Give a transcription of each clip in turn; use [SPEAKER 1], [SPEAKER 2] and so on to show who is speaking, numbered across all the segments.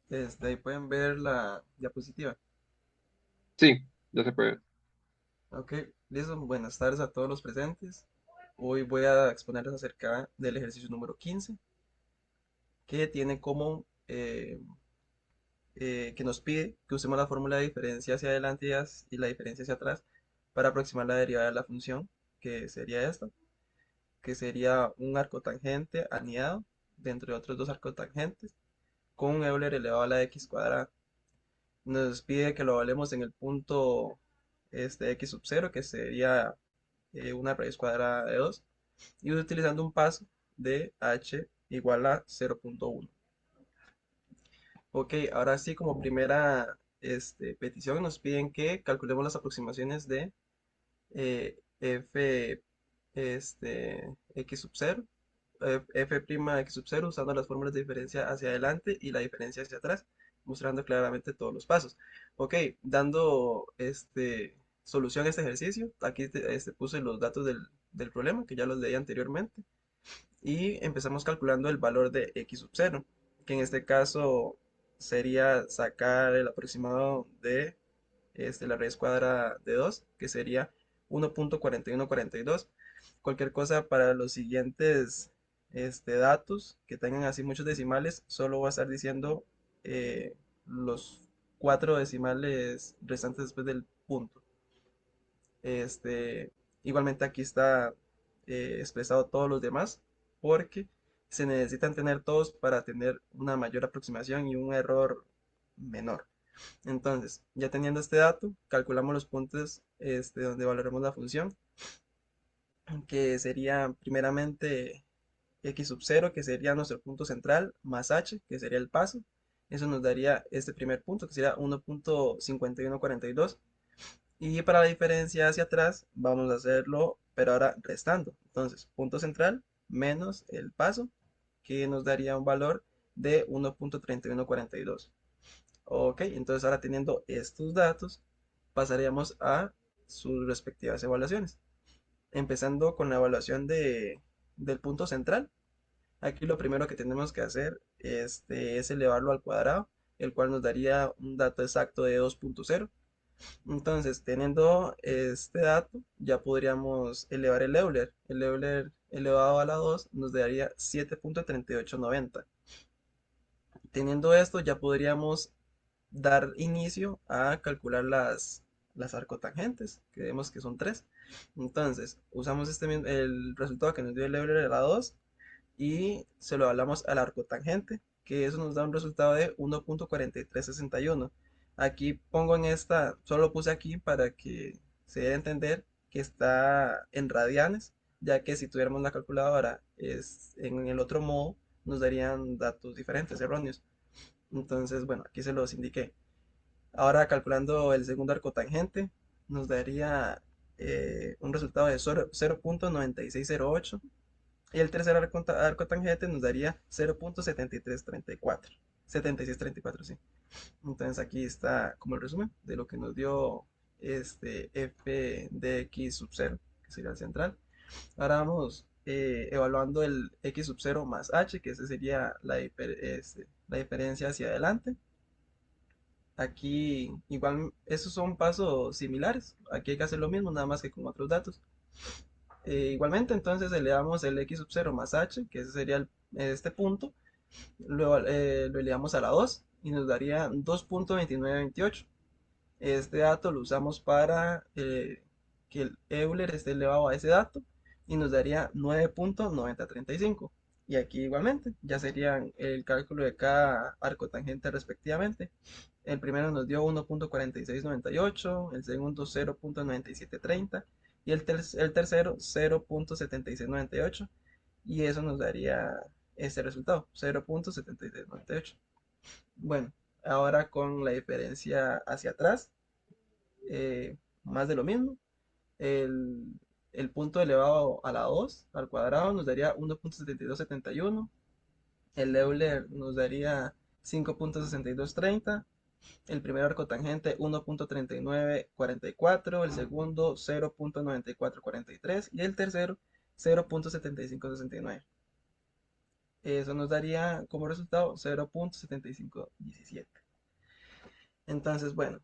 [SPEAKER 1] Ahí pueden ver la diapositiva.
[SPEAKER 2] Sí, ya se puede.
[SPEAKER 1] Ok, listo. Buenas tardes a todos los presentes. Hoy voy a exponerles acerca del ejercicio número 15, que tiene como que nos pide que usemos la fórmula de diferencia hacia adelante y la diferencia hacia atrás para aproximar la derivada de la función, que sería esta, que sería un arco tangente aniado dentro de otros dos arcotangentes con un Euler elevado a la x cuadrada. Nos pide que lo evaluemos en el punto x sub 0, que sería una raíz cuadrada de 2 y utilizando un paso de h igual a 0,1. Ok, ahora sí, como primera petición, nos piden que calculemos las aproximaciones de f x sub 0, f' x sub 0 usando las fórmulas de diferencia hacia adelante y la diferencia hacia atrás, mostrando claramente todos los pasos. Ok, dando solución a este ejercicio, aquí puse los datos del problema que ya los leí anteriormente y empezamos calculando el valor de x sub 0, que en este caso sería sacar el aproximado de la raíz cuadrada de 2, que sería 1,4142. Cualquier cosa para los siguientes datos que tengan así muchos decimales, solo voy a estar diciendo los cuatro decimales restantes después del punto. Este, igualmente aquí está expresado todos los demás porque se necesitan tener todos para tener una mayor aproximación y un error menor. Entonces, ya teniendo este dato, calculamos los puntos donde valoremos la función, que sería primeramente x sub 0, que sería nuestro punto central, más h, que sería el paso. Eso nos daría este primer punto, que sería 1,5142. Y para la diferencia hacia atrás, vamos a hacerlo, pero ahora restando. Entonces, punto central menos el paso, que nos daría un valor de 1,3142. Ok, entonces ahora teniendo estos datos, pasaríamos a sus respectivas evaluaciones. Empezando con la evaluación del punto central. Aquí lo primero que tenemos que hacer es elevarlo al cuadrado, el cual nos daría un dato exacto de 2,0. Entonces, teniendo este dato, ya podríamos elevar el Euler. El Euler elevado a la 2 nos daría 7,3890. Teniendo esto, ya podríamos dar inicio a calcular las arcotangentes, que vemos que son tres. Entonces, usamos el resultado que nos dio el Euler a la 2 y se lo hablamos al arcotangente, que eso nos da un resultado de 1,4361. Aquí pongo en esta, solo puse aquí para que se dé a entender que está en radianes, ya que si tuviéramos la calculadora en el otro modo, nos darían datos diferentes, erróneos. Entonces, bueno, aquí se los indiqué. Ahora calculando el segundo arco tangente, nos daría un resultado de 0,9608 y el tercer arco tangente nos daría 0,7334. 7634, sí. Entonces aquí está como el resumen de lo que nos dio f de x sub 0, que sería el central. Ahora vamos evaluando el x sub 0 más h, que esa sería la diferencia hacia adelante. Aquí igual, esos son pasos similares. Aquí hay que hacer lo mismo, nada más que con otros datos. Igualmente, entonces elevamos el x sub 0 más h, que ese sería este punto. Lo elevamos a la 2 y nos daría 2,2928. Este dato lo usamos para que el Euler esté elevado a ese dato y nos daría 9,9035. Y aquí igualmente, ya serían el cálculo de cada arco tangente respectivamente. El primero nos dio 1,4698, el segundo 0,9730 y el tercero 0,7698. Y eso nos daría este resultado, 0,7698. Bueno, ahora con la diferencia hacia atrás, más de lo mismo. El, el punto elevado a la 2 al cuadrado nos daría 1,7271. El Euler nos daría 5,6230. El primer arco tangente 1,3944, el segundo 0,9443 y el tercero 0,7569. Eso nos daría como resultado 0.7517. Entonces, bueno,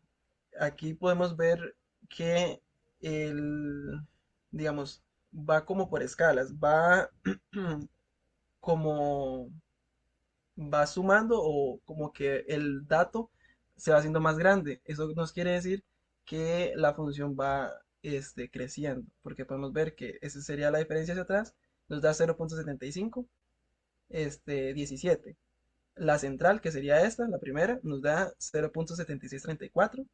[SPEAKER 1] aquí podemos ver que el, digamos, va como por escalas, va como va sumando o como que el dato se va haciendo más grande. Eso nos quiere decir que la función va creciendo, porque podemos ver que esa sería la diferencia hacia atrás, nos da 0.75, 17. La central, que sería esta, la primera, nos da 0.7634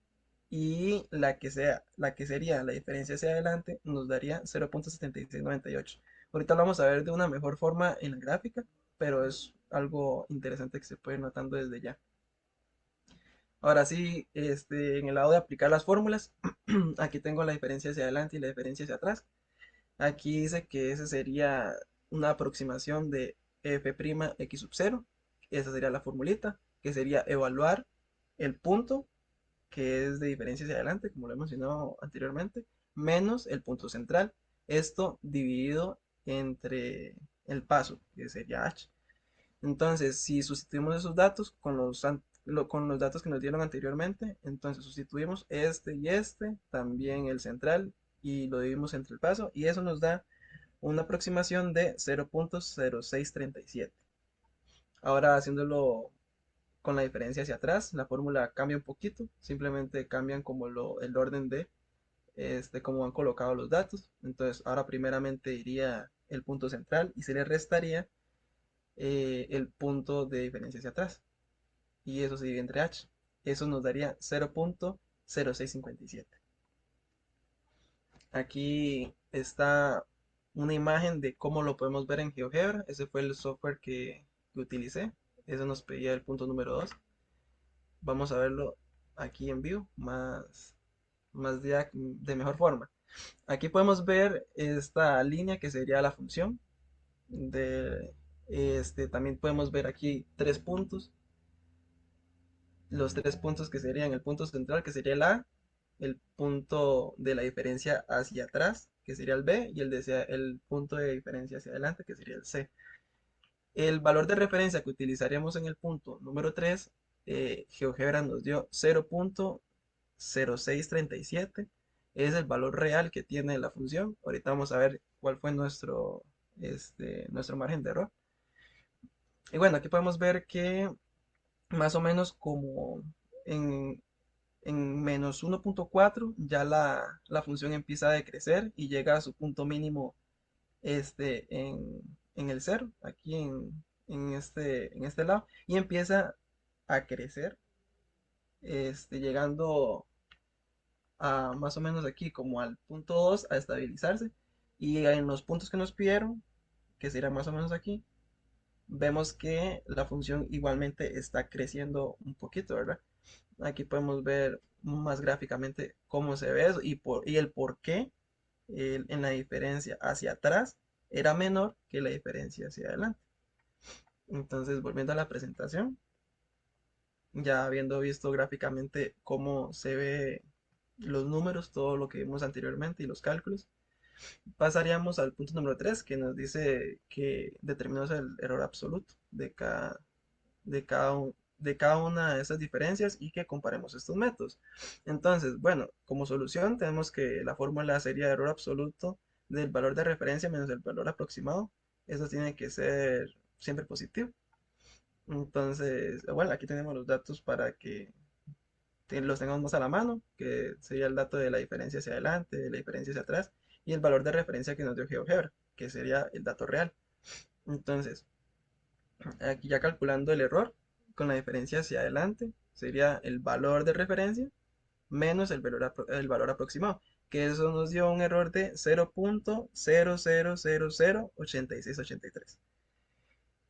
[SPEAKER 1] y la que sería la diferencia hacia adelante nos daría 0.7698. Ahorita lo vamos a ver de una mejor forma en la gráfica, pero es algo interesante que se puede ir notando desde ya. Ahora sí, en el lado de aplicar las fórmulas, aquí tengo la diferencia hacia adelante y la diferencia hacia atrás. Aquí dice que ese sería una aproximación de f'x sub 0. Esa sería la formulita, que sería evaluar el punto que es de diferencia hacia adelante, como lo he mencionado anteriormente, menos el punto central. Esto dividido entre el paso, que sería h. Entonces, si sustituimos esos datos con los datos que nos dieron anteriormente, entonces sustituimos este y este, también el central, y lo dividimos entre el paso, y eso nos da una aproximación de 0.0637. Ahora haciéndolo con la diferencia hacia atrás, la fórmula cambia un poquito, simplemente cambian como el orden de cómo han colocado los datos. Entonces, ahora primeramente iría el punto central y se le restaría el punto de diferencia hacia atrás. Y eso se divide entre h. Eso nos daría 0.0657. Aquí está una imagen de cómo lo podemos ver en GeoGebra. Ese fue el software que utilicé. Eso nos pedía el punto número 2. Vamos a verlo aquí en vivo, de mejor forma. Aquí podemos ver esta línea que sería la función. También podemos ver aquí tres puntos. Los tres puntos que serían el punto central, que sería el A, el punto de la diferencia hacia atrás, que sería el B, y el punto de diferencia hacia adelante, que sería el C. El valor de referencia que utilizaríamos en el punto número 3, GeoGebra nos dio 0.0637, es el valor real que tiene la función. Ahorita vamos a ver cuál fue nuestro margen de error. Y bueno, aquí podemos ver que más o menos como en, en -1.4 ya la función empieza a decrecer y llega a su punto mínimo en el cero, aquí en este lado, y empieza a crecer, llegando a más o menos aquí como al punto 2 a estabilizarse. Y en los puntos que nos pidieron, que sería más o menos aquí, vemos que la función igualmente está creciendo un poquito, ¿verdad? Aquí podemos ver más gráficamente cómo se ve eso y el por qué en la diferencia hacia atrás era menor que la diferencia hacia adelante. Entonces, volviendo a la presentación, ya habiendo visto gráficamente cómo se ve los números, todo lo que vimos anteriormente y los cálculos, pasaríamos al punto número 3 que nos dice que determinamos el error absoluto de cada una de esas diferencias y que comparemos estos métodos. Entonces, bueno, como solución tenemos que la fórmula sería error absoluto del valor de referencia menos el valor aproximado. Eso tiene que ser siempre positivo. Entonces, bueno, aquí tenemos los datos para que los tengamos más a la mano, que sería el dato de la diferencia hacia adelante, de la diferencia hacia atrás, y el valor de referencia que nos dio GeoGebra, que sería el dato real. Entonces, aquí ya calculando el error con la diferencia hacia adelante, sería el valor de referencia menos el valor aproximado, que eso nos dio un error de 0.00008683.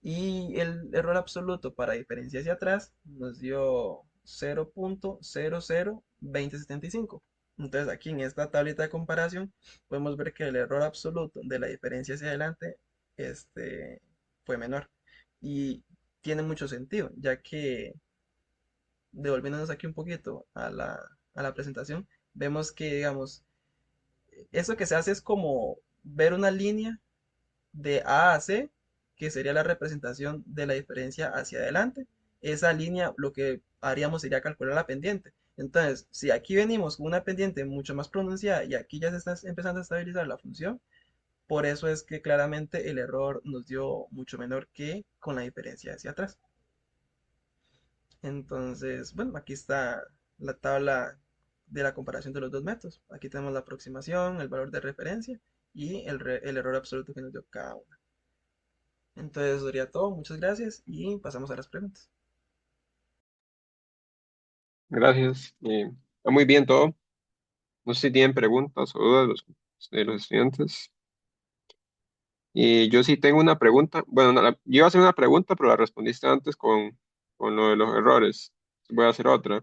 [SPEAKER 1] Y el error absoluto para diferencia hacia atrás nos dio 0.002075. Entonces aquí en esta tablita de comparación podemos ver que el error absoluto de la diferencia hacia adelante fue menor. Y tiene mucho sentido, ya que devolviéndonos aquí un poquito a la presentación, vemos que, digamos, eso que se hace es como ver una línea de A a C que sería la representación de la diferencia hacia adelante. Esa línea lo que haríamos sería calcular la pendiente. Entonces, si aquí venimos con una pendiente mucho más pronunciada y aquí ya se está empezando a estabilizar la función, por eso es que claramente el error nos dio mucho menor que con la diferencia hacia atrás. Entonces, bueno, aquí está la tabla de la comparación de los dos métodos. Aquí tenemos la aproximación, el valor de referencia y el error absoluto que nos dio cada uno. Entonces, eso sería todo. Muchas gracias y pasamos a las preguntas.
[SPEAKER 2] Gracias. Está muy bien todo. No sé si tienen preguntas o dudas de los estudiantes. Y yo sí tengo una pregunta. Bueno, yo iba a hacer una pregunta, pero la respondiste antes con lo de los errores. Voy a hacer otra.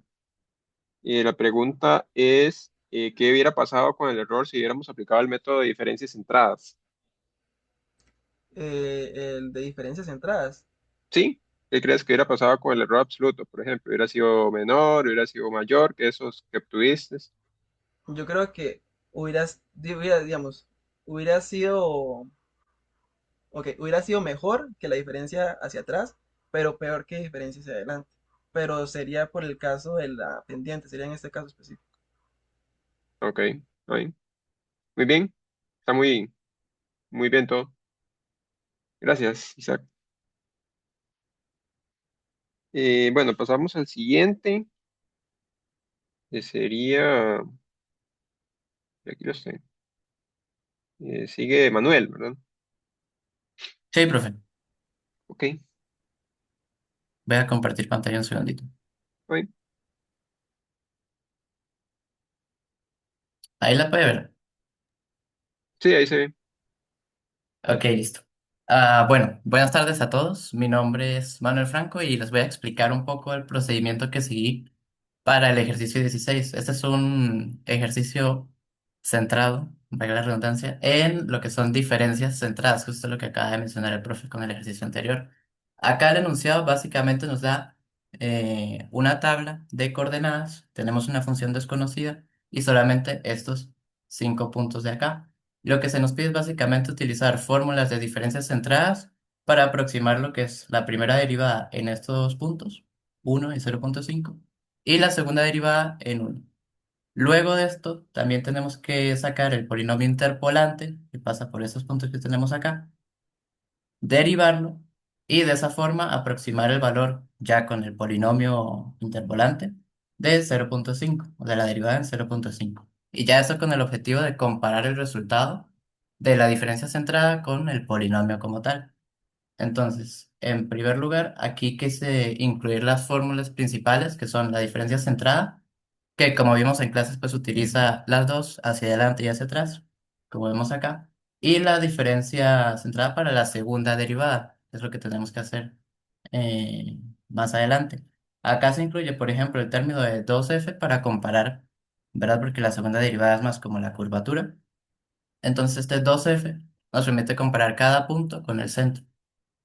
[SPEAKER 2] Y la pregunta es, ¿qué hubiera pasado con el error si hubiéramos aplicado el método de diferencias centradas?
[SPEAKER 1] El de diferencias centradas.
[SPEAKER 2] ¿Sí? ¿Qué crees que hubiera pasado con el error absoluto? Por ejemplo, ¿hubiera sido menor, hubiera sido mayor que esos que obtuviste?
[SPEAKER 1] Yo creo que digamos, hubiera sido, ok, hubiera sido mejor que la diferencia hacia atrás, pero peor que diferencia hacia adelante. Pero sería por el caso de la pendiente, sería en este caso específico.
[SPEAKER 2] Ok, ahí. Muy bien. Está muy bien todo. Gracias, Isaac. Bueno, pasamos al siguiente, que sería, aquí lo sé, sigue Manuel, ¿verdad?
[SPEAKER 3] Sí, profe.
[SPEAKER 2] Ok,
[SPEAKER 3] Voy a compartir pantalla un segundito.
[SPEAKER 2] ahí.
[SPEAKER 3] Ahí la puede ver.
[SPEAKER 2] Sí, ahí se ve.
[SPEAKER 3] Ok, listo. Bueno, buenas tardes a todos. Mi nombre es Manuel Franco y les voy a explicar un poco el procedimiento que seguí para el ejercicio 16. Este es un ejercicio centrado, valga la redundancia, en lo que son diferencias centradas, justo lo que acaba de mencionar el profe con el ejercicio anterior. Acá el enunciado básicamente nos da una tabla de coordenadas, tenemos una función desconocida y solamente estos 5 puntos de acá. Lo que se nos pide es básicamente utilizar fórmulas de diferencias centradas para aproximar lo que es la primera derivada en estos puntos, 1 y 0,5 y la segunda derivada en 1. Luego de esto, también tenemos que sacar el polinomio interpolante, que pasa por esos puntos que tenemos acá, derivarlo y de esa forma aproximar el valor ya con el polinomio interpolante de 0,5 o de la derivada en 0,5. Y ya eso con el objetivo de comparar el resultado de la diferencia centrada con el polinomio como tal. Entonces, en primer lugar, aquí quise incluir las fórmulas principales, que son la diferencia centrada, que como vimos en clases, pues utiliza las dos hacia adelante y hacia atrás, como vemos acá, y la diferencia centrada para la segunda derivada, es lo que tenemos que hacer eh, más adelante. Acá se incluye, por ejemplo, el término de 2f para comparar, ¿verdad? Porque la segunda derivada es más como la curvatura. Entonces, este 2f nos permite comparar cada punto con el centro.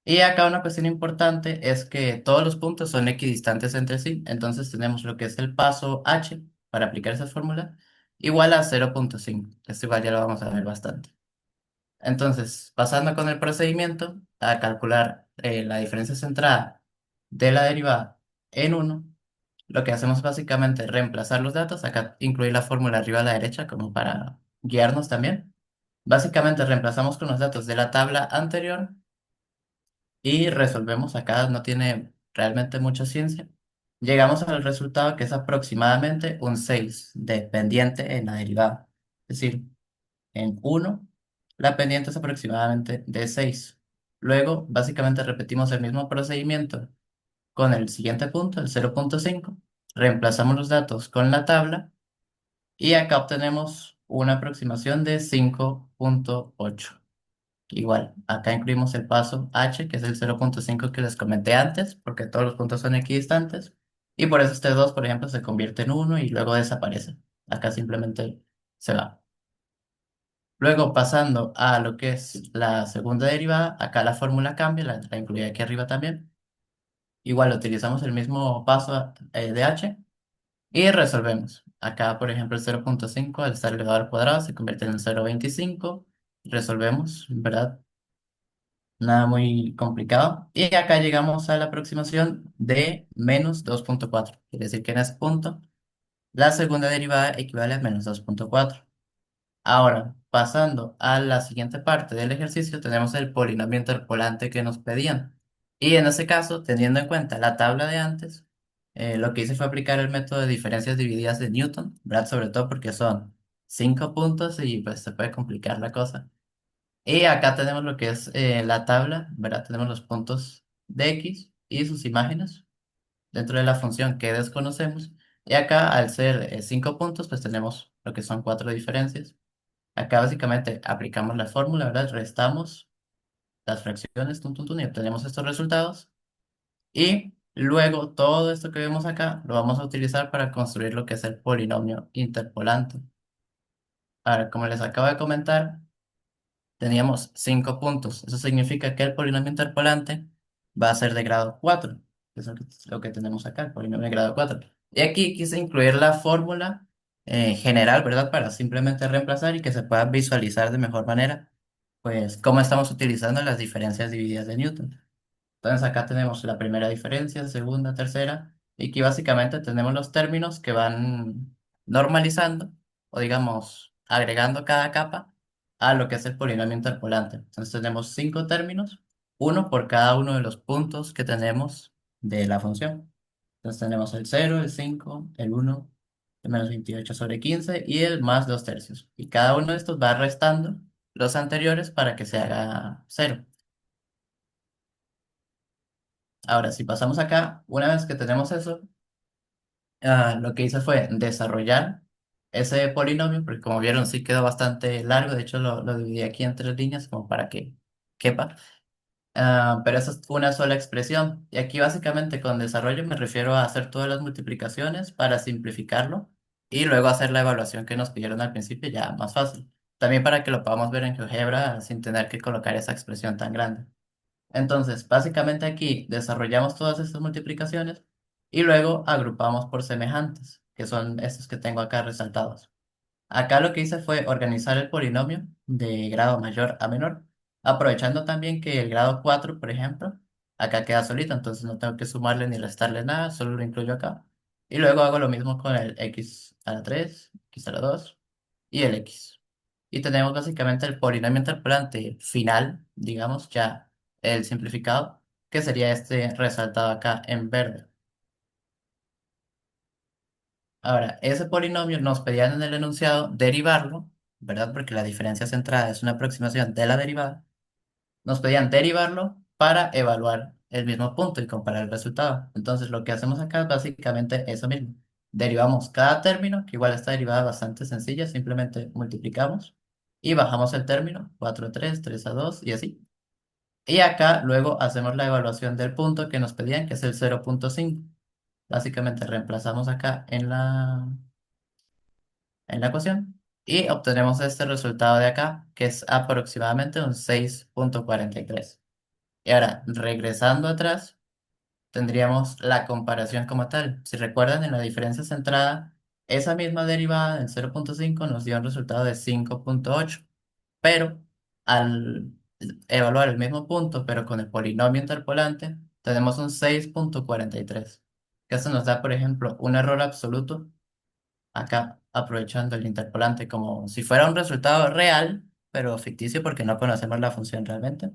[SPEAKER 3] Y acá una cuestión importante es que todos los puntos son equidistantes entre sí. Entonces tenemos lo que es el paso h para aplicar esa fórmula igual a 0,5. Esto igual ya lo vamos a ver bastante. Entonces, pasando con el procedimiento a calcular la diferencia centrada de la derivada en 1, lo que hacemos básicamente es reemplazar los datos. Acá incluir la fórmula arriba a la derecha como para guiarnos también. Básicamente reemplazamos con los datos de la tabla anterior y resolvemos acá, no tiene realmente mucha ciencia. Llegamos al resultado que es aproximadamente un 6 de pendiente en la derivada. Es decir, en 1 la pendiente es aproximadamente de 6. Luego, básicamente repetimos el mismo procedimiento con el siguiente punto, el 0,5. Reemplazamos los datos con la tabla y acá obtenemos una aproximación de 5,8. Igual, acá incluimos el paso h, que es el 0,5 que les comenté antes, porque todos los puntos son equidistantes. Y por eso este 2 por ejemplo, se convierte en uno y luego desaparece. Acá simplemente se va. Luego, pasando a lo que es la segunda derivada, acá la fórmula cambia, la incluí aquí arriba también. Igual utilizamos el mismo paso de h y resolvemos. Acá, por ejemplo, el 0,5 al estar elevado al cuadrado se convierte en 0,25. Resolvemos, ¿verdad? Nada muy complicado. Y acá llegamos a la aproximación de -2,4. Quiere decir que en ese punto la segunda derivada equivale a -2,4. Ahora, pasando a la siguiente parte del ejercicio, tenemos el polinomio interpolante que nos pedían. Y en ese caso, teniendo en cuenta la tabla de antes, lo que hice fue aplicar el método de diferencias divididas de Newton, ¿verdad? Sobre todo porque son 5 puntos y pues se puede complicar la cosa. Y acá tenemos lo que es la tabla, ¿verdad? Tenemos los puntos de x y sus imágenes dentro de la función que desconocemos. Y acá, al ser 5 puntos, pues tenemos lo que son 4 diferencias. Acá básicamente aplicamos la fórmula, ¿verdad? Restamos las fracciones, tun, tun, tun, y obtenemos estos resultados. Y luego todo esto que vemos acá lo vamos a utilizar para construir lo que es el polinomio interpolante. Ahora, como les acabo de comentar, teníamos 5 puntos. Eso significa que el polinomio interpolante va a ser de grado 4, que es lo que tenemos acá, el polinomio de grado 4. Y aquí quise incluir la fórmula general, ¿verdad? Para simplemente reemplazar y que se pueda visualizar de mejor manera, pues, cómo estamos utilizando las diferencias divididas de Newton. Entonces acá tenemos la primera diferencia, segunda, tercera, y aquí básicamente tenemos los términos que van normalizando, o digamos, agregando cada capa a lo que es el polinomio interpolante. Entonces tenemos 5 términos, uno por cada uno de los puntos que tenemos de la función. Entonces tenemos el 0, el 5, el 1, el -28/15 y el +2/3. Y cada uno de estos va restando los anteriores para que se haga cero. Ahora, si pasamos acá, una vez que tenemos eso, lo que hice fue desarrollar ese polinomio, porque como vieron, sí quedó bastante largo. De hecho, lo dividí aquí en 3 líneas como para que quepa. Pero eso es una sola expresión. Y aquí básicamente con desarrollo me refiero a hacer todas las multiplicaciones para simplificarlo y luego hacer la evaluación que nos pidieron al principio ya más fácil. También para que lo podamos ver en GeoGebra sin tener que colocar esa expresión tan grande. Entonces, básicamente aquí desarrollamos todas estas multiplicaciones y luego agrupamos por semejantes, que son estos que tengo acá resaltados. Acá lo que hice fue organizar el polinomio de grado mayor a menor, aprovechando también que el grado 4, por ejemplo, acá queda solito, entonces no tengo que sumarle ni restarle nada, solo lo incluyo acá. Y luego hago lo mismo con el x⁻³ x⁻² y el x. Y tenemos básicamente el polinomio interpolante final, digamos, ya el simplificado, que sería este resaltado acá en verde. Ahora, ese polinomio nos pedían en el enunciado derivarlo, ¿verdad? Porque la diferencia centrada es una aproximación de la derivada. Nos pedían derivarlo para evaluar el mismo punto y comparar el resultado. Entonces, lo que hacemos acá es básicamente eso mismo. Derivamos cada término, que igual esta derivada bastante sencilla, simplemente multiplicamos y bajamos el término, 4 a 3, 3 a 2 y así. Y acá luego hacemos la evaluación del punto que nos pedían, que es el 0,5. Básicamente reemplazamos acá en la ecuación y obtenemos este resultado de acá, que es aproximadamente un 6,43. Y ahora, regresando atrás, tendríamos la comparación como tal. Si recuerdan, en la diferencia centrada, esa misma derivada del 0,5 nos dio un resultado de 5,8. Pero al evaluar el mismo punto, pero con el polinomio interpolante, tenemos un 6,43. Que esto nos da, por ejemplo, un error absoluto acá, aprovechando el interpolante como si fuera un resultado real, pero ficticio porque no conocemos la función realmente.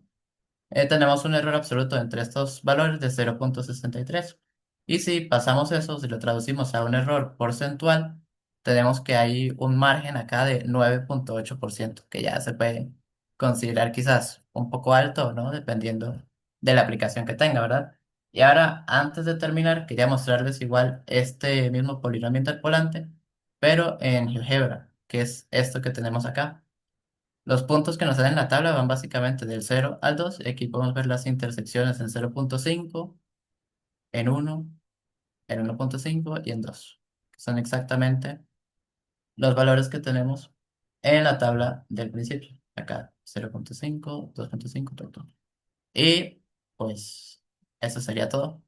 [SPEAKER 3] Tenemos un error absoluto entre estos valores de 0,63. Y si pasamos eso, si lo traducimos a un error porcentual, tenemos que hay un margen acá de 9,8%, que ya se puede considerar quizás un poco alto, ¿no? Dependiendo de la aplicación que tenga, ¿verdad? Y ahora, antes de terminar, quería mostrarles igual este mismo polinomio interpolante, pero en GeoGebra, que es esto que tenemos acá. Los puntos que nos dan en la tabla van básicamente del 0 al 2. Aquí podemos ver las intersecciones en 0,5, en 1, en 1,5 y en 2, que son exactamente los valores que tenemos en la tabla del principio. Acá 0,5, 2,5, todo, todo. Y pues eso sería todo.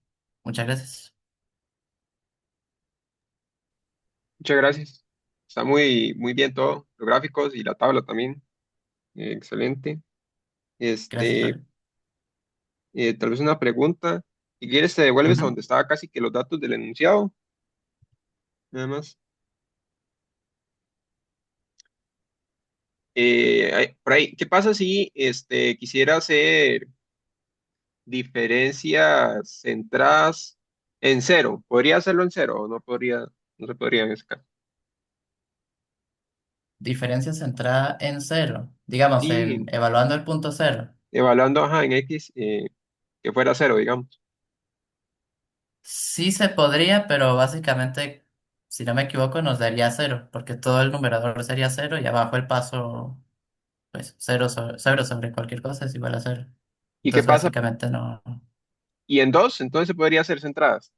[SPEAKER 3] Muchas gracias.
[SPEAKER 2] Muchas gracias. Está muy, muy bien todo, los gráficos y la tabla también. Excelente.
[SPEAKER 3] Gracias,
[SPEAKER 2] Este,
[SPEAKER 3] profe.
[SPEAKER 2] tal vez una pregunta. Si quieres, te devuelves a
[SPEAKER 3] Ujú.
[SPEAKER 2] donde estaba casi que los datos del enunciado, nada más. Por ahí, ¿qué pasa si quisiera hacer diferencias centradas en cero? ¿Podría hacerlo en cero o no podría? No se podría en ese caso.
[SPEAKER 3] Diferencia centrada en cero, digamos, en
[SPEAKER 2] Sí,
[SPEAKER 3] evaluando el punto cero.
[SPEAKER 2] evaluando, ajá, en X, que fuera cero, digamos.
[SPEAKER 3] Sí se podría, pero básicamente, si no me equivoco, nos daría cero, porque todo el numerador sería cero y abajo el paso, pues cero sobre cualquier cosa es igual a cero.
[SPEAKER 2] ¿Y qué
[SPEAKER 3] Entonces,
[SPEAKER 2] pasa?
[SPEAKER 3] básicamente no.
[SPEAKER 2] Y en dos, entonces se podría hacer centradas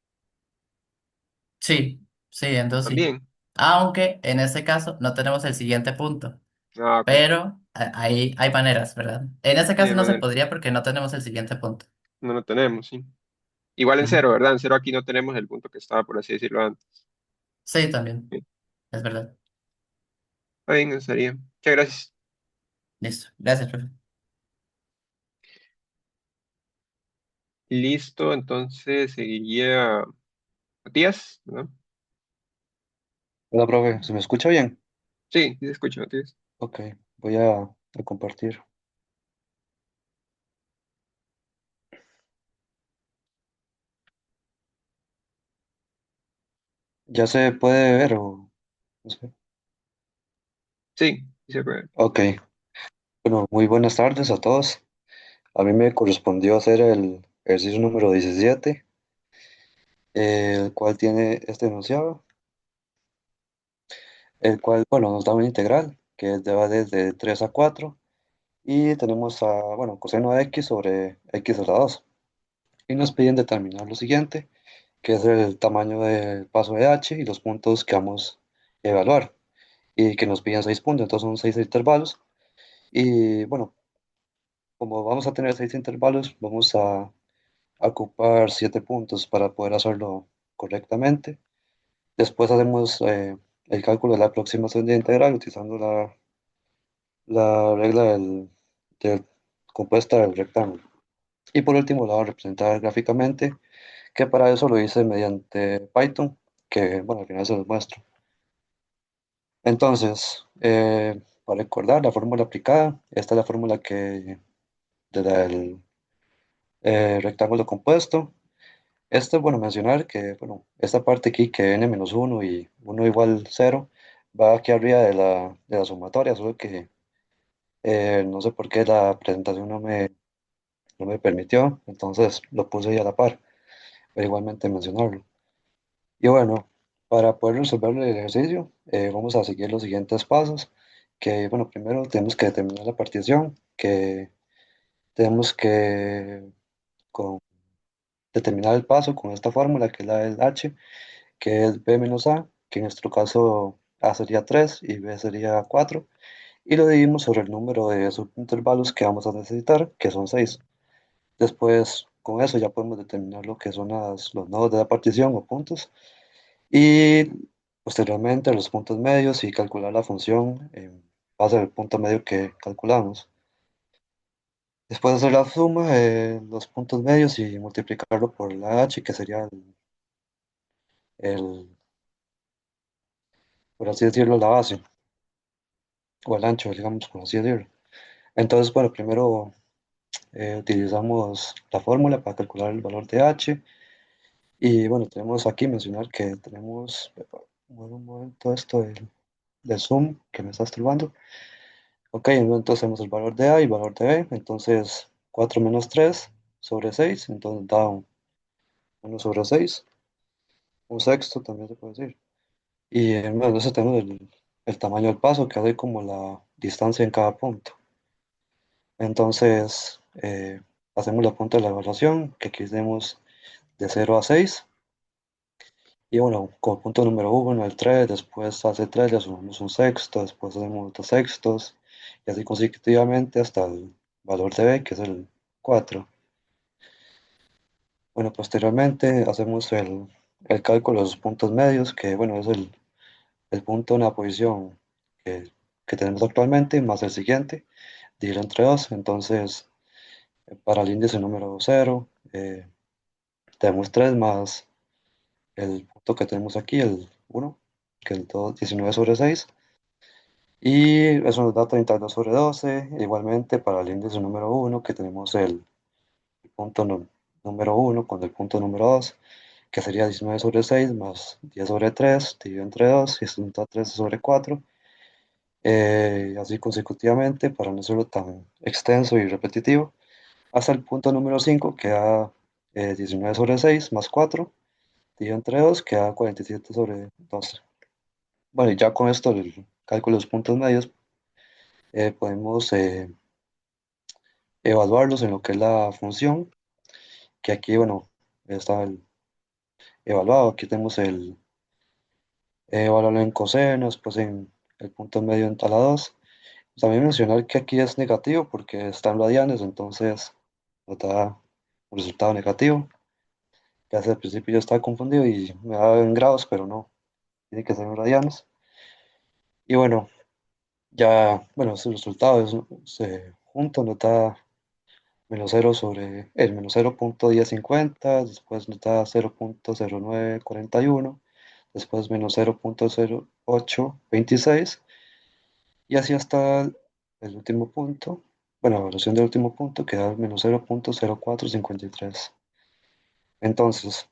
[SPEAKER 3] Sí, sí, en dos sí.
[SPEAKER 2] también.
[SPEAKER 3] Aunque en este caso no tenemos el siguiente punto,
[SPEAKER 2] Ah, ok.
[SPEAKER 3] pero ahí hay maneras, ¿verdad? En este
[SPEAKER 2] Sí,
[SPEAKER 3] caso
[SPEAKER 2] de
[SPEAKER 3] no se
[SPEAKER 2] manera.
[SPEAKER 3] podría porque no tenemos el siguiente punto.
[SPEAKER 2] No lo tenemos, sí. Igual en
[SPEAKER 3] Ujú.
[SPEAKER 2] cero, ¿verdad? En cero aquí no tenemos el punto que estaba, por así decirlo antes.
[SPEAKER 3] Sí, también,
[SPEAKER 2] Sí.
[SPEAKER 3] es verdad.
[SPEAKER 2] Está bien, eso sería. Muchas gracias.
[SPEAKER 3] Listo. Gracias, profe.
[SPEAKER 2] Listo, entonces seguiría Matías, ¿no?
[SPEAKER 4] Hola, profe, ¿se me escucha bien?
[SPEAKER 2] Sí, sí se escucha, Matías.
[SPEAKER 4] Ok, voy a compartir. ¿Ya se puede ver o no sé?
[SPEAKER 2] Sí, sí se puede.
[SPEAKER 4] Ok, bueno, muy buenas tardes a todos. A mí me correspondió hacer el ejercicio número 17, el cual tiene este enunciado, el cual, bueno, nos da una integral que va desde 3 a 4 y tenemos bueno, coseno de x sobre x a la 2. Y nos piden determinar lo siguiente, que es el tamaño del paso de h y los puntos que vamos a evaluar. Y que nos piden 6 puntos, entonces son 6 intervalos. Y bueno, como vamos a tener 6 intervalos, vamos a ocupar 7 puntos para poder hacerlo correctamente. Después hacemos el cálculo de la aproximación de integral utilizando la regla del compuesta del rectángulo. Y por último, la voy a representar gráficamente, que para eso lo hice mediante Python, que bueno, al final se los muestro. Entonces, para recordar la fórmula aplicada, esta es la fórmula que de del rectángulo compuesto. Esto es bueno mencionar que, bueno, esta parte aquí que n-1 y 1 igual 0 va aquí arriba de la sumatoria, solo que no sé por qué la presentación no me permitió, entonces lo puse ahí a la par, pero igualmente mencionarlo. Y bueno, para poder resolver el ejercicio, vamos a seguir los siguientes pasos, que bueno, primero tenemos que determinar la partición, que tenemos que con- determinar el paso con esta fórmula, que es la del h, que es b menos a, que en nuestro caso a sería 3 y b sería 4, y lo dividimos sobre el número de subintervalos que vamos a necesitar, que son 6. Después, con eso ya podemos determinar lo que son los nodos de la partición o puntos, y posteriormente los puntos medios y calcular la función en base al punto medio que calculamos. Después de hacer la suma de los puntos medios y multiplicarlo por la h, que sería el, por así decirlo, la base, o el ancho, digamos, por así decirlo. Entonces, bueno, primero utilizamos la fórmula para calcular el valor de h. Y bueno, tenemos aquí mencionar que tenemos, mueve un momento esto del Zoom que me está estorbando. Ok, entonces tenemos el valor de A y el valor de B. Entonces 4 menos 3 sobre 6, entonces da 1 sobre 6, un sexto también se puede decir. Y bueno, eso tenemos el tamaño del paso, que hace como la distancia en cada punto. Entonces hacemos la punta de la evaluación, que aquí tenemos de 0 a 6. Y bueno, como punto número uno, el 3, después hace 3, le sumamos un sexto, después hacemos dos sextos, y así consecutivamente hasta el valor de b, que es el 4. Bueno, posteriormente hacemos el cálculo de los puntos medios, que bueno, es el punto en la posición que, que tenemos actualmente, más el siguiente, dividido entre 2. Entonces, Para el índice número 0, tenemos 3 más el punto que tenemos aquí, el 1, que es el 19 sobre 6. Y eso nos da 32 sobre 12. Igualmente para el índice número 1, que tenemos el punto número 1 con el punto número 2, que sería 19 sobre 6 más 10 sobre 3, dividido entre 2, y esto nos da 13 sobre 4. Así consecutivamente, para no hacerlo tan extenso y repetitivo, hasta el punto número 5, que da 19 sobre 6 más 4, dividido entre 2, que da 47 sobre 12. Bueno, y ya con esto, el cálculo de los puntos medios, podemos evaluarlos en lo que es la función, que aquí, bueno, está el evaluado. Aquí tenemos el evaluarlo en coseno, después en el punto medio en tala 2. También mencionar que aquí es negativo porque está en radianes, entonces nos da un resultado negativo. Que hace al principio yo estaba confundido y me daba en grados, pero no, tiene que ser en radianes. Y bueno, ya, bueno, ese resultado se junto nos da menos 0 sobre el menos 0.1050, después nos da 0.0941, después menos 0.0826, y así hasta el último punto, bueno, la evaluación del último punto que da menos 0.0453. Entonces,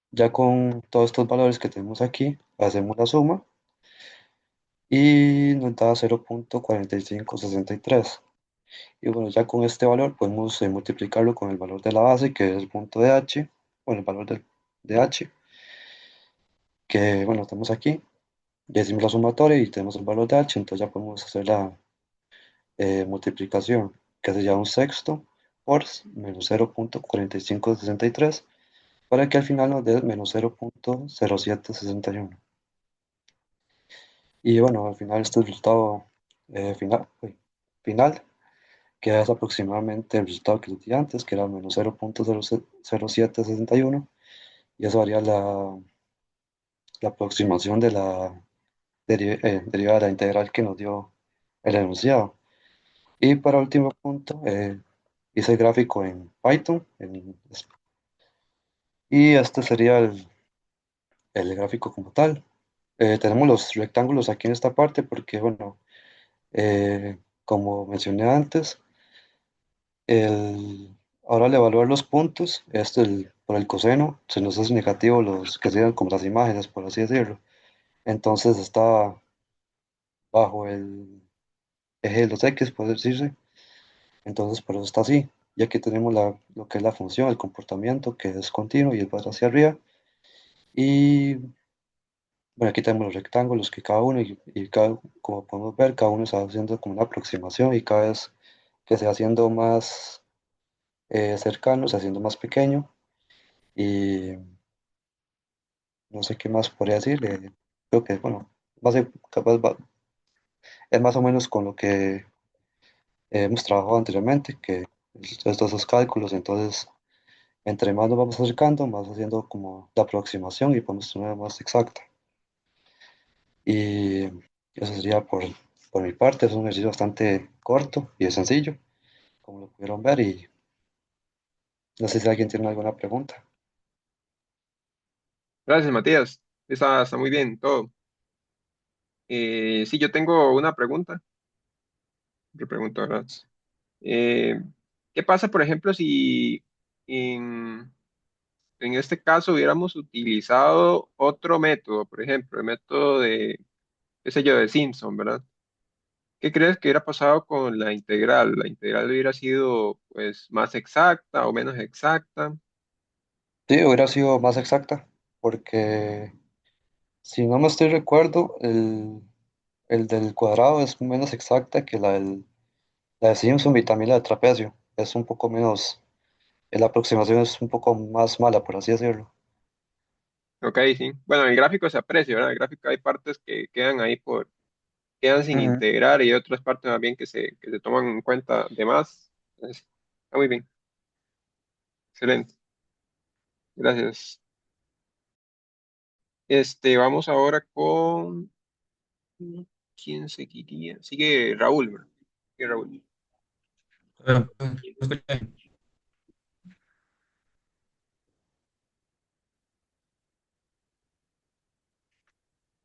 [SPEAKER 4] ya con todos estos valores que tenemos aquí, hacemos la suma y nos da 0.4563. Y bueno, ya con este valor podemos multiplicarlo con el valor de la base, que es el punto de h, bueno, el valor de h, que bueno, tenemos aquí. Ya hicimos la sumatoria y tenemos el valor de h, entonces ya podemos hacer la multiplicación, que sería un sexto por menos 0.4563, para que al final nos dé menos 0.0761. Y bueno, al final este resultado final, que es aproximadamente el resultado que les di antes, que era menos 0.0761, y eso haría la aproximación de la derivada de la integral que nos dio el enunciado. Y para último punto, hice el gráfico en Python, y este sería el gráfico como tal. Tenemos los rectángulos aquí en esta parte porque, bueno, como mencioné antes, ahora al evaluar los puntos, por el coseno, se nos hace negativo los que serían como las imágenes, por así decirlo. Entonces está bajo el eje de los X, puede decirse. Entonces por eso está así. Y aquí tenemos lo que es la función, el comportamiento, que es continuo y va hacia arriba. Y bueno, aquí tenemos los rectángulos que cada uno, como podemos ver, cada uno está haciendo como una aproximación y cada vez que se va haciendo más cercano, se va haciendo más pequeño. Y no sé qué más podría decir. Creo que, bueno, es más o menos con lo que hemos trabajado anteriormente, que estos dos cálculos. Entonces, entre más nos vamos acercando, más haciendo como la aproximación y podemos tener más exacta. Y eso sería por mi parte. Es un ejercicio bastante corto y sencillo, como lo pudieron ver. Y no sé si alguien tiene alguna pregunta.
[SPEAKER 2] Gracias, Matías. Está muy bien todo. Sí, yo tengo una pregunta. Yo pregunto, ¿verdad? Eh, ¿Qué pasa, por ejemplo, si en, en este caso hubiéramos utilizado otro método, por ejemplo, el método de, qué sé yo, de Simpson, ¿verdad? ¿Qué crees que hubiera pasado con la integral? ¿La integral hubiera sido, pues, más exacta o menos exacta?
[SPEAKER 4] Sí, hubiera sido más exacta, porque si no me estoy recuerdo, el del cuadrado es menos exacta que la de Simpson, y también la de trapecio. Es un poco menos, la aproximación es un poco más mala, por así decirlo.
[SPEAKER 2] Ok, sí. Bueno, en el gráfico se aprecia, ¿verdad? En el gráfico hay partes que quedan ahí quedan sin
[SPEAKER 4] Ujú.
[SPEAKER 2] integrar y otras partes más bien que se toman en cuenta de más. Entonces, está muy bien. Excelente. Gracias. Vamos ahora con ¿quién seguiría? Sigue Raúl, ¿verdad? Sigue Raúl.
[SPEAKER 5] ¿Me escucha?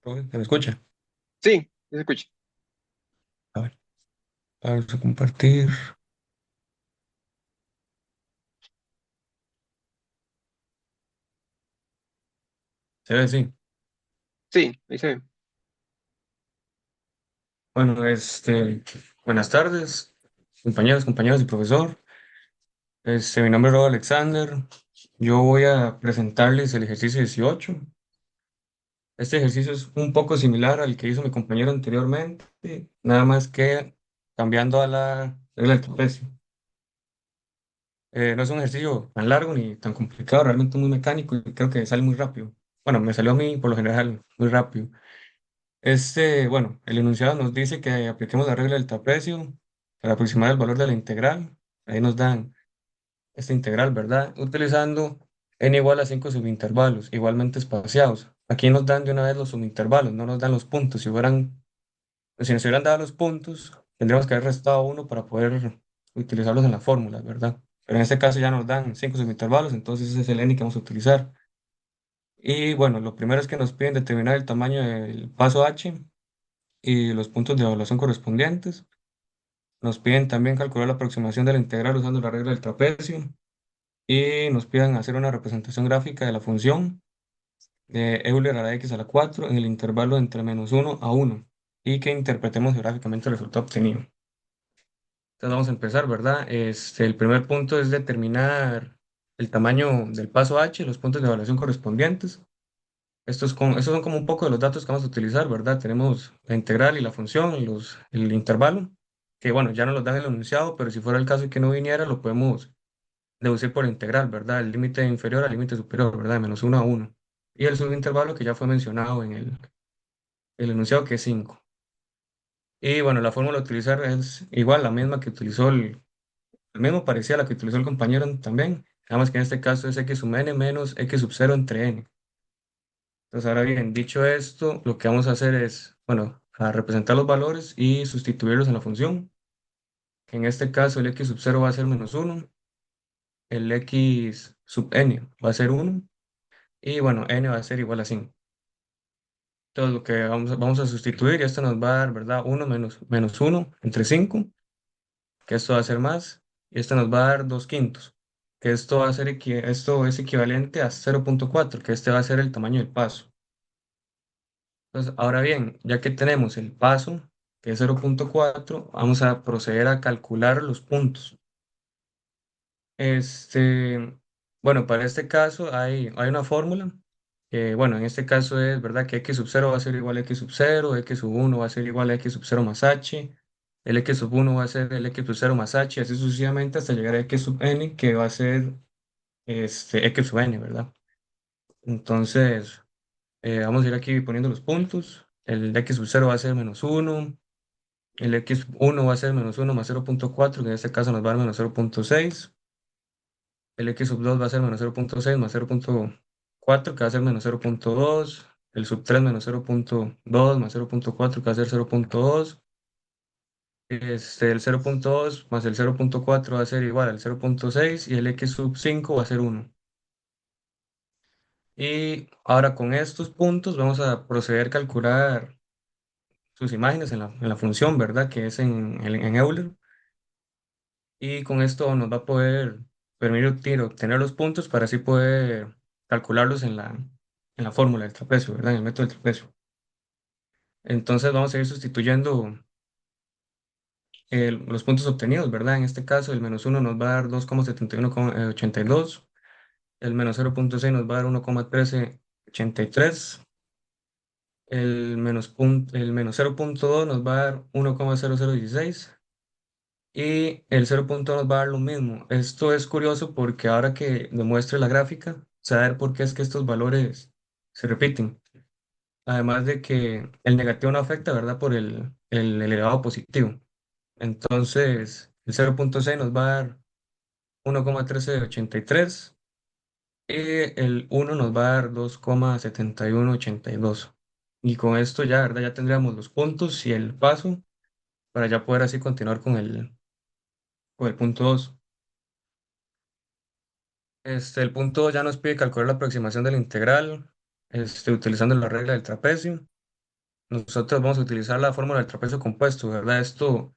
[SPEAKER 5] ¿Se me escucha?
[SPEAKER 2] Sí, sí se escucha.
[SPEAKER 5] A ver, vamos a compartir. Se ve, sí.
[SPEAKER 2] Sí, ahí se ve.
[SPEAKER 5] Bueno, buenas tardes, compañeros, compañeros y profesor. Mi nombre es Rob Alexander. Yo voy a presentarles el ejercicio 18. Este ejercicio es un poco similar al que hizo mi compañero anteriormente, nada más que cambiando a la regla del trapecio. No es un ejercicio tan largo ni tan complicado, realmente muy mecánico y creo que sale muy rápido. Bueno, me salió a mí por lo general muy rápido. Bueno, el enunciado nos dice que apliquemos la regla del trapecio para aproximar el valor de la integral. Ahí nos dan esta integral, ¿verdad? Utilizando n igual a 5 subintervalos, igualmente espaciados. Aquí nos dan de una vez los subintervalos, no nos dan los puntos. Si nos hubieran dado los puntos, tendríamos que haber restado uno para poder utilizarlos en la fórmula, ¿verdad? Pero en este caso ya nos dan 5 subintervalos, entonces ese es el n que vamos a utilizar. Y bueno, lo primero es que nos piden determinar el tamaño del paso h y los puntos de evaluación correspondientes. Nos piden también calcular la aproximación de la integral usando la regla del trapecio y nos piden hacer una representación gráfica de la función de Euler a la x a la 4 en el intervalo entre -1 a 1 y que interpretemos gráficamente el resultado obtenido. Entonces vamos a empezar, ¿verdad? El primer punto es determinar el tamaño del paso h y los puntos de evaluación correspondientes. Estos son como un poco de los datos que vamos a utilizar, ¿verdad? Tenemos la integral y la función y el intervalo, que bueno, ya no los dan en el enunciado, pero si fuera el caso de que no viniera, lo podemos deducir por la integral, ¿verdad? El límite inferior al límite superior, ¿verdad? De -1 a 1. Y el subintervalo que ya fue mencionado en el enunciado, que es 5. Y bueno, la fórmula a utilizar es igual, la misma que utilizó el mismo parecía a la que utilizó el compañero también, nada más que en este caso es x sub n menos x sub 0 entre n. Entonces, ahora bien, dicho esto, lo que vamos a hacer es, bueno, a representar los valores y sustituirlos en la función, que en este caso el x sub 0 va a ser -1, el x sub n va a ser 1, y bueno, n va a ser igual a 5. Entonces, lo que vamos a sustituir, y esto nos va a dar, ¿verdad? 1 menos 1 entre 5, que esto va a ser más, y esto nos va a dar 2 quintos, que esto es equivalente a 0,4, que este va a ser el tamaño del paso. Entonces, ahora bien, ya que tenemos el paso, que es 0,4, vamos a proceder a calcular los puntos. Este, bueno, para este caso hay una fórmula, que bueno, en este caso es, ¿verdad? Que x sub 0 va a ser igual a x sub 0, x sub 1 va a ser igual a x sub 0 más h, el x sub 1 va a ser el x sub 0 más h, así sucesivamente hasta llegar a x sub n, que va a ser x sub n, ¿verdad? Entonces, vamos a ir aquí poniendo los puntos. El x sub 0 va a ser -1, el x1 va a ser -1 más 0,4, que en este caso nos va a dar -0,6. El x sub 2 va a ser -0,6 más 0,4, que va a ser -0,2. El sub 3 -0,2 más 0,4, que va a ser 0,2. El 0,2 más el 0,4 va a ser igual al 0,6 y el x sub 5 va a ser 1. Y ahora con estos puntos vamos a proceder a calcular sus imágenes en la función, ¿verdad? Que es en Euler. Y con esto nos va a poder permitir obtener los puntos para así poder calcularlos en la fórmula del trapecio, ¿verdad? En el método del trapecio. Entonces vamos a ir sustituyendo los puntos obtenidos, ¿verdad? En este caso el -1 nos va a dar 2,7182, el -0,6 nos va a dar 1,1383, el -0,2 nos va a dar 1,0016 y el 0,2 nos va a dar lo mismo. Esto es curioso porque ahora que demuestre la gráfica, se va a ver por qué es que estos valores se repiten. Además de que el negativo no afecta, ¿verdad? Por el elevado positivo. Entonces, el 0,6 nos va a dar 1,1383 y el 1 nos va a dar 2,7182. Y con esto ya, ¿verdad? Ya tendríamos los puntos y el paso para ya poder así continuar con o el punto 2. El punto 2 ya nos pide calcular la aproximación de la integral, utilizando la regla del trapecio. Nosotros vamos a utilizar la fórmula del trapecio compuesto, ¿verdad? Esto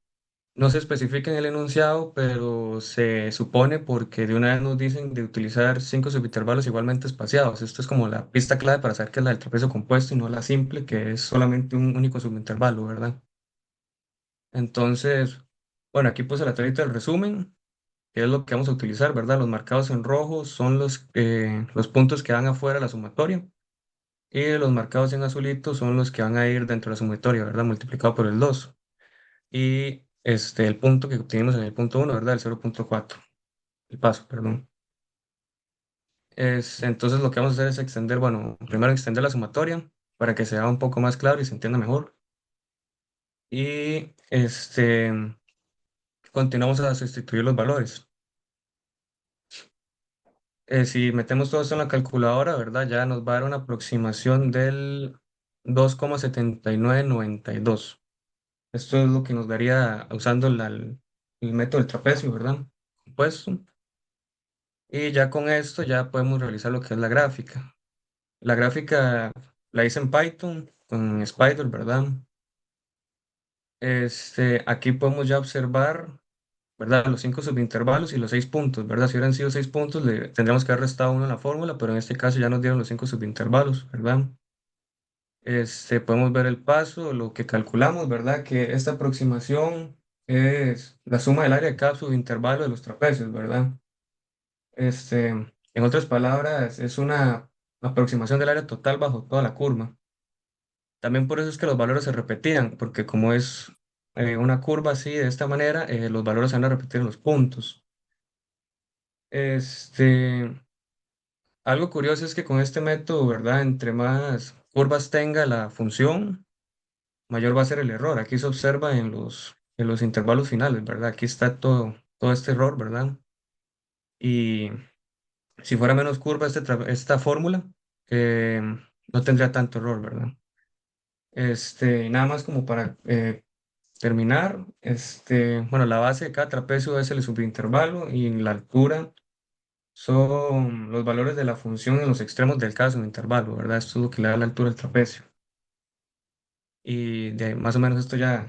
[SPEAKER 5] no se especifica en el enunciado, pero se supone porque de una vez nos dicen de utilizar cinco subintervalos igualmente espaciados. Esto es como la pista clave para saber que es la del trapecio compuesto y no la simple, que es solamente un único subintervalo, ¿verdad? Entonces, bueno, aquí puse la tablita del resumen, que es lo que vamos a utilizar, ¿verdad? Los marcados en rojo son los puntos que van afuera de la sumatoria y los marcados en azulito son los que van a ir dentro de la sumatoria, ¿verdad? Multiplicado por el 2. Y el punto que obtuvimos en el punto uno, ¿verdad? El 0,4, el paso, perdón. Entonces lo que vamos a hacer es extender, bueno, primero extender la sumatoria para que sea un poco más claro y se entienda mejor. Y continuamos a sustituir los valores. Si metemos todo esto en la calculadora, ¿verdad? Ya nos va a dar una aproximación del 2,7992. Esto es lo que nos daría usando el método del trapecio, ¿verdad? Compuesto. Y ya con esto ya podemos realizar lo que es la gráfica. La gráfica la hice en Python con Spider, ¿verdad? Aquí podemos ya observar, ¿verdad? Los cinco subintervalos y los 6 puntos, ¿verdad? Si hubieran sido 6 puntos, le tendríamos que haber restado uno en la fórmula, pero en este caso ya nos dieron los cinco subintervalos, ¿verdad? Podemos ver el paso, lo que calculamos, ¿verdad? Que esta aproximación es la suma del área de cada subintervalo de los trapecios, ¿verdad? En otras palabras, es una aproximación del área total bajo toda la curva. También por eso es que los valores se repetían, porque como es una curva así, de esta manera, los valores se van a repetir en los puntos. Este, Algo curioso es que con este método, ¿verdad? Entre más curvas tenga la función, mayor va a ser el error. Aquí se observa en los intervalos finales, ¿verdad? Aquí está todo este error, ¿verdad? Y si fuera menos curva esta fórmula, eh, no tendría tanto error, ¿verdad? Nada más como para terminar, bueno, la base de cada trapecio es el subintervalo y la altura son los valores de la función en los extremos del cada subintervalo, ¿verdad? Esto es lo que le da la altura al trapecio. Y más o menos esto ya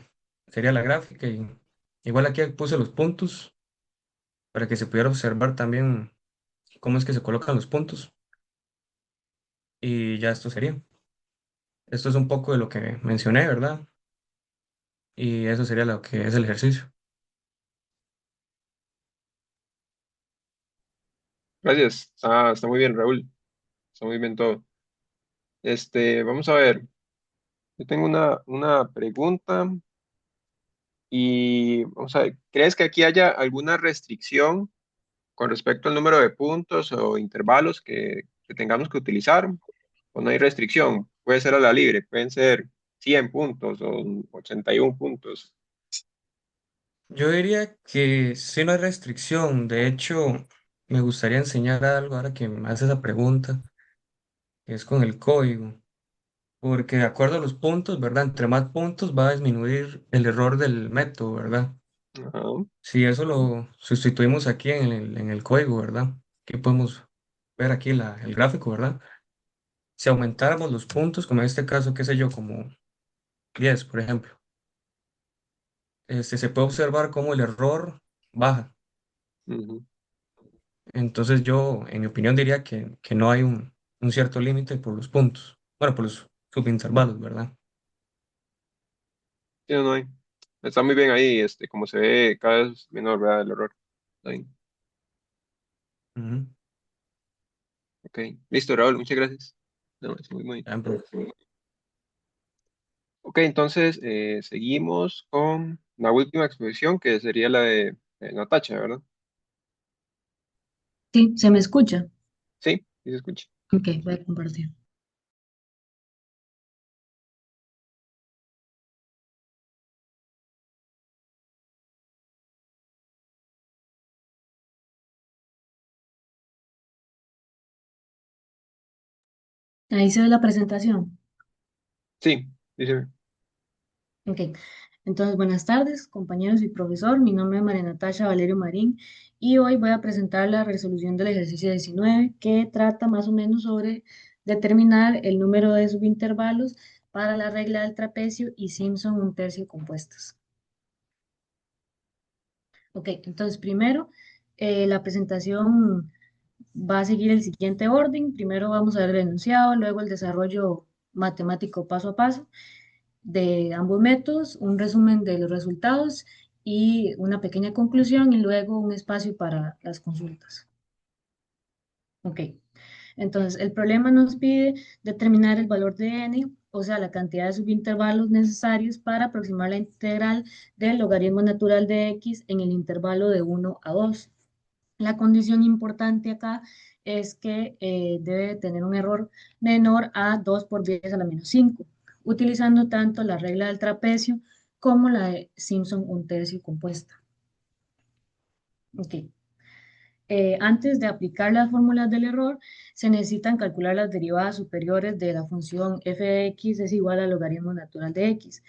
[SPEAKER 5] sería la gráfica. Y igual aquí puse los puntos para que se pudiera observar también cómo es que se colocan los puntos. Y ya esto sería. Esto es un poco de lo que mencioné, ¿verdad? Y eso sería lo que es el ejercicio.
[SPEAKER 2] Gracias. Está muy bien, Raúl. Está muy bien todo. Vamos a ver. Yo tengo una pregunta y vamos a ver. ¿Crees que aquí haya alguna restricción con respecto al número de puntos o intervalos que tengamos que utilizar? ¿O no hay restricción? Puede ser a la libre, pueden ser 100 puntos o 81 puntos.
[SPEAKER 5] Yo diría que sí no hay restricción. De hecho, me gustaría enseñar algo ahora que me hace esa pregunta, que es con el código. Porque de acuerdo a los puntos, ¿verdad? Entre más puntos va a disminuir el error del método, ¿verdad?
[SPEAKER 2] Ajá.
[SPEAKER 5] Si eso lo sustituimos aquí en el código, ¿verdad? Aquí podemos ver aquí el gráfico, ¿verdad? Si aumentáramos los puntos, como en este caso, qué sé yo, como 10, por ejemplo, se puede observar cómo el error baja.
[SPEAKER 2] Ujú.
[SPEAKER 5] Entonces yo, en mi opinión, diría que no hay un cierto límite por los puntos. Bueno, por los subintervalos, ¿verdad?
[SPEAKER 2] Sí, no hay. Está muy bien ahí, como se ve cada vez menor, ¿verdad? El error. Está bien.
[SPEAKER 5] Ujú.
[SPEAKER 2] Ok. Listo, Raúl, muchas gracias. No, es muy.
[SPEAKER 5] Ya,
[SPEAKER 2] Ok, entonces seguimos con la última exposición, que sería la de Natacha, ¿verdad?
[SPEAKER 6] Sí, ¿se me escucha?
[SPEAKER 2] Sí, sí se escucha.
[SPEAKER 6] Ok, voy a compartir. Ahí se ve la presentación.
[SPEAKER 2] Sí, dice.
[SPEAKER 6] Ok. Entonces, buenas tardes, compañeros y profesor. Mi nombre es María Natasha Valerio Marín y hoy voy a presentar la resolución del ejercicio 19 que trata más o menos sobre determinar el número de subintervalos para la regla del trapecio y Simpson un tercio compuestos. Ok, entonces primero la presentación va a seguir el siguiente orden. Primero vamos a ver el enunciado, luego el desarrollo matemático paso a paso de ambos métodos, un resumen de los resultados y una pequeña conclusión y luego un espacio para las consultas. Ok, entonces el problema nos pide determinar el valor de n, o sea, la cantidad de subintervalos necesarios para aproximar la integral del logaritmo natural de x en el intervalo de 1 a 2. La condición importante acá es que debe tener un error menor a 2 por 10 a la menos 5, utilizando tanto la regla del trapecio como la de Simpson un tercio compuesta. Ok. Antes de aplicar las fórmulas del error, se necesitan calcular las derivadas superiores de la función f de x es igual al logaritmo natural de x,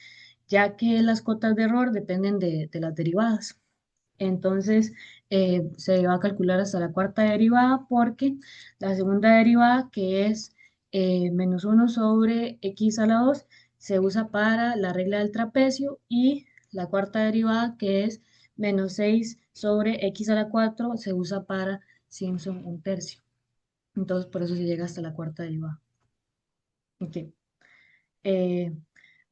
[SPEAKER 6] ya que las cotas de error dependen de las derivadas. Entonces, se va a calcular hasta la cuarta derivada porque la segunda derivada, que es menos 1 sobre x a la 2, se usa para la regla del trapecio y la cuarta derivada, que es menos 6 sobre x a la 4, se usa para Simpson un tercio. Entonces, por eso se llega hasta la cuarta derivada. Ok. Eh,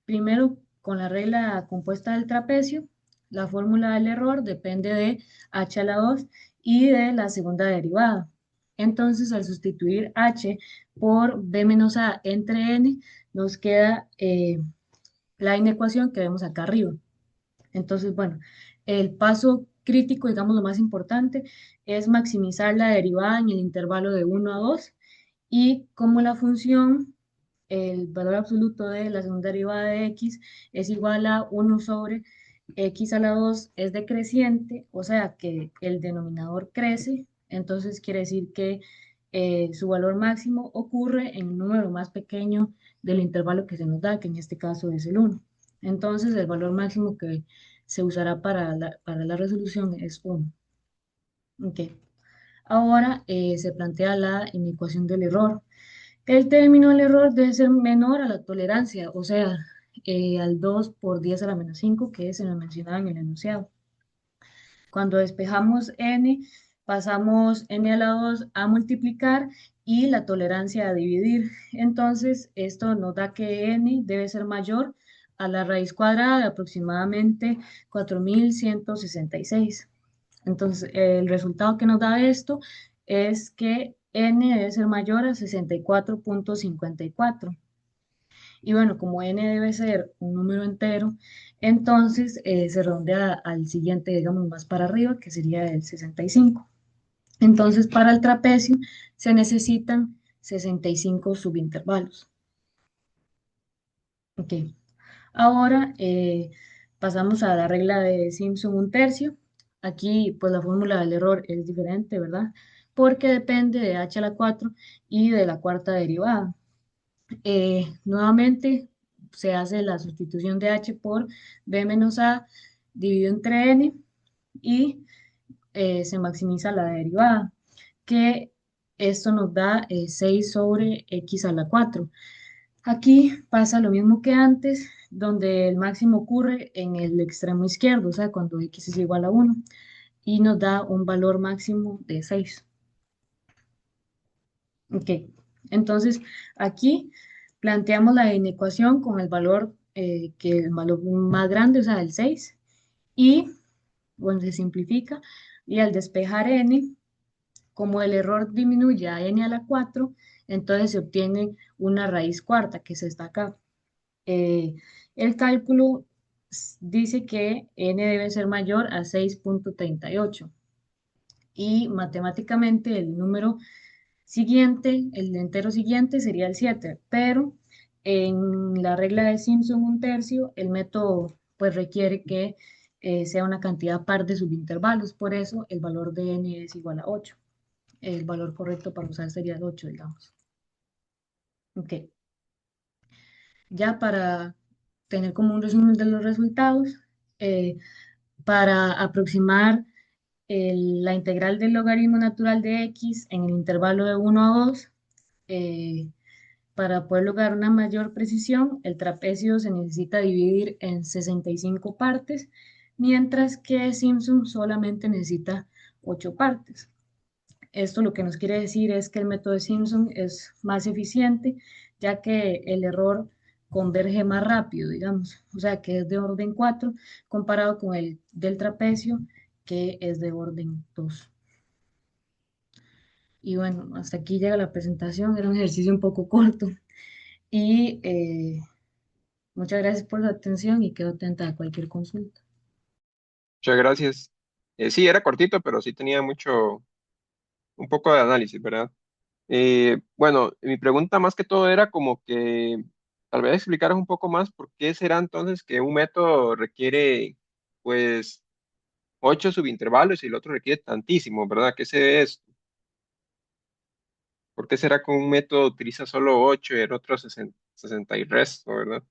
[SPEAKER 6] Primero, con la regla compuesta del trapecio, la fórmula del error depende de h a la 2 y de la segunda derivada. Entonces, al sustituir h por b menos a entre n, nos queda la inecuación que vemos acá arriba. Entonces, bueno, el paso crítico, digamos lo más importante, es maximizar la derivada en el intervalo de 1 a 2 y como la función, el valor absoluto de la segunda derivada de x es igual a 1 sobre x a la 2 es decreciente, o sea que el denominador crece, entonces quiere decir que su valor máximo ocurre en el número más pequeño del intervalo que se nos da, que en este caso es el 1. Entonces el valor máximo que se usará para la resolución es 1. Ok. Ahora se plantea la inecuación del error. El término del error debe ser menor a la tolerancia, o sea, al 2 por 10 a la menos 5 que se nos mencionaba en el enunciado. Cuando despejamos n, pasamos n a la 2 a multiplicar y la tolerancia a dividir. Entonces, esto nos da que n debe ser mayor a la raíz cuadrada de aproximadamente 4166. Entonces, el resultado que nos da esto es que n debe ser mayor a 64.54. Y bueno, como n debe ser un número entero, entonces se redondea al siguiente, digamos, más para arriba, que sería el 65. Entonces, para el trapecio se necesitan 65 subintervalos. Ok. Ahora pasamos a la regla de Simpson un tercio. Aquí, pues la fórmula del error es diferente, ¿verdad? Porque depende de h a la 4 y de la cuarta derivada. Nuevamente se hace la sustitución de h por b menos a dividido entre n y se maximiza la derivada, que esto nos da 6 sobre x a la 4. Aquí pasa lo mismo que antes, donde el máximo ocurre en el extremo izquierdo, o sea, cuando x es igual a 1, y nos da un valor máximo de 6. Ok, entonces aquí planteamos la inecuación con el valor, que el valor más grande, o sea, el 6, y bueno, se simplifica, y al despejar n, como el error disminuye a n a la 4, entonces se obtiene una raíz cuarta, que es esta acá. Eh, el cálculo dice que n debe ser mayor a 6.38 y matemáticamente el número siguiente, el entero siguiente sería el 7, pero en la regla de Simpson un tercio, el método pues requiere que sea una cantidad par de subintervalos, por eso el valor de n es igual a 8. El valor correcto para usar sería el 8, digamos. Ok. Ya para tener como un resumen de los resultados eh, para aproximar la integral del logaritmo natural de x en el intervalo de 1 a 2. eh, para poder lograr una mayor precisión, el trapecio se necesita dividir en 65 partes, mientras que Simpson solamente necesita 8 partes. Esto lo que nos quiere decir es que el método de Simpson es más eficiente, ya que el error converge más rápido, digamos, o sea que es de orden 4 comparado con el del trapecio, que es de orden 2. Y bueno, hasta aquí llega la presentación, era un ejercicio un poco corto y muchas gracias por su atención y quedo atenta a cualquier consulta.
[SPEAKER 2] Muchas gracias. Sí, era cortito, pero sí tenía un poco de análisis, ¿verdad? Bueno, mi pregunta más que todo era como que tal vez explicaras un poco más por qué será entonces que un método requiere, pues, 8 subintervalos y el otro requiere tantísimo, ¿verdad? ¿Qué se debe esto? ¿Por qué será que un método utiliza solo 8 y el otro 60 y resto, ¿verdad?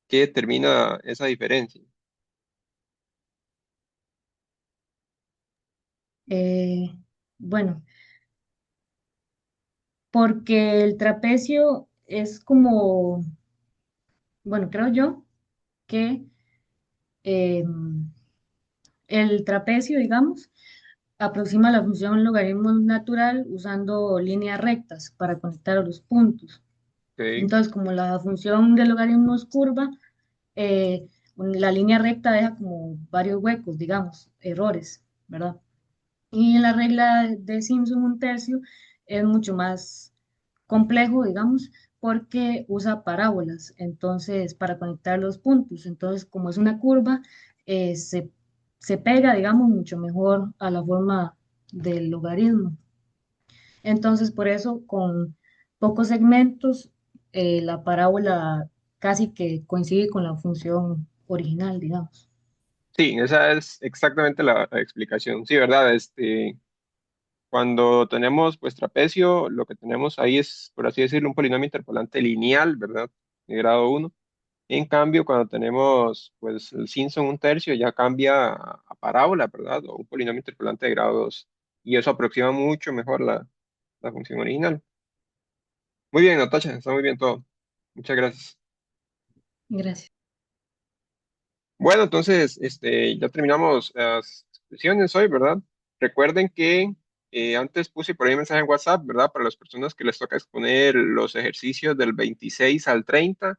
[SPEAKER 2] ¿Qué determina esa diferencia?
[SPEAKER 6] Eh, bueno, porque el trapecio es como, bueno, creo yo que eh, el trapecio, digamos, aproxima la función logaritmo natural usando líneas rectas para conectar a los puntos.
[SPEAKER 2] Ok,
[SPEAKER 6] Entonces, como la función del logaritmo es curva, la línea recta deja como varios huecos, digamos, errores, ¿verdad? Y en la regla de Simpson un tercio es mucho más complejo, digamos, porque usa parábolas, entonces, para conectar los puntos. Entonces, como es una curva, se pega, digamos, mucho mejor a la forma del logaritmo. Entonces, por eso, con pocos segmentos, la parábola casi que coincide con la función original, digamos.
[SPEAKER 2] sí, esa es exactamente la explicación. Sí, ¿verdad? Cuando tenemos pues trapecio, lo que tenemos ahí es, por así decirlo, un polinomio interpolante lineal, ¿verdad? De grado uno. En cambio, cuando tenemos pues el Simpson un tercio, ya cambia a parábola, ¿verdad? O un polinomio interpolante de grado 2. Y eso aproxima mucho mejor la función original. Muy bien, Natacha, está muy bien todo. Muchas gracias.
[SPEAKER 6] Gracias.
[SPEAKER 2] Bueno, entonces, ya terminamos las expresiones hoy, ¿verdad? Recuerden que antes puse por ahí un mensaje en WhatsApp, ¿verdad? Para las personas que les toca exponer los ejercicios del 26 al 30.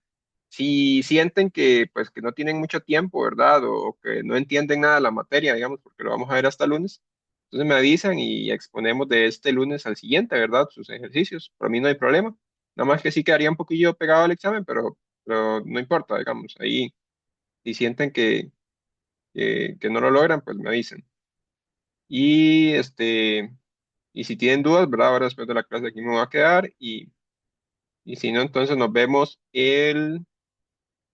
[SPEAKER 2] Si sienten que, pues, que no tienen mucho tiempo, ¿verdad? O que no entienden nada de la materia, digamos, porque lo vamos a ver hasta lunes, entonces me avisan y exponemos de este lunes al siguiente, ¿verdad? Sus ejercicios. Por mí no hay problema. Nada más que sí quedaría un poquillo pegado al examen, pero no importa, digamos, ahí si sienten que no lo logran, pues me avisan. Y y si tienen dudas, ¿verdad? Ahora después de la clase aquí me voy a quedar y si no, entonces nos vemos el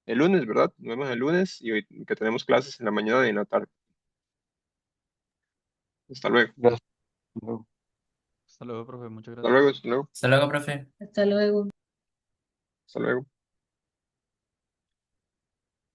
[SPEAKER 2] lunes, ¿verdad? Nos vemos el lunes y hoy que tenemos clases en la mañana y en la tarde. Hasta luego.
[SPEAKER 4] Gracias. Hasta luego.
[SPEAKER 7] Hasta luego, profe. Muchas
[SPEAKER 2] Hasta luego,
[SPEAKER 7] gracias.
[SPEAKER 2] hasta luego,
[SPEAKER 3] Hasta luego, profe.
[SPEAKER 6] Hasta luego.
[SPEAKER 2] hasta luego.